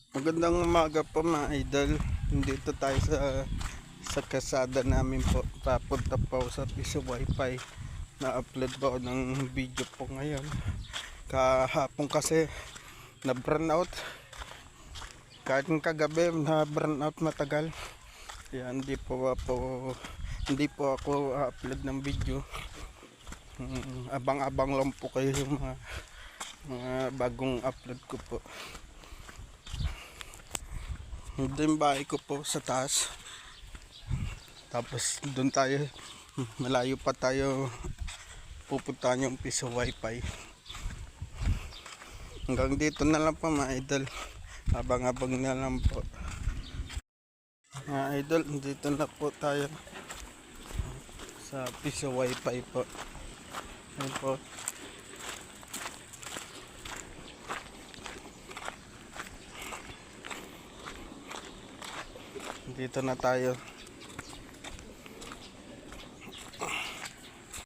Magandang umaga po mga idol. Dito tayo sa kasada namin po. Papunta po ako sa piso wifi. Na-upload po ako ng video po ngayon. Kahapon kasi na burn out. Kahit kagabi na burn out matagal. Kaya hindi po ako upload ng video. Abang-abang lang po kayo yung mga bagong upload ko po. Ito yung bahay ko po sa taas. Tapos doon tayo, malayo pa tayo pupuntahan yung piso wifi. Hanggang dito na lang po mga idol. Abang-abang na lang po. Mga idol, dito na po tayo sa piso wifi po. Ayan po. Dito na tayo.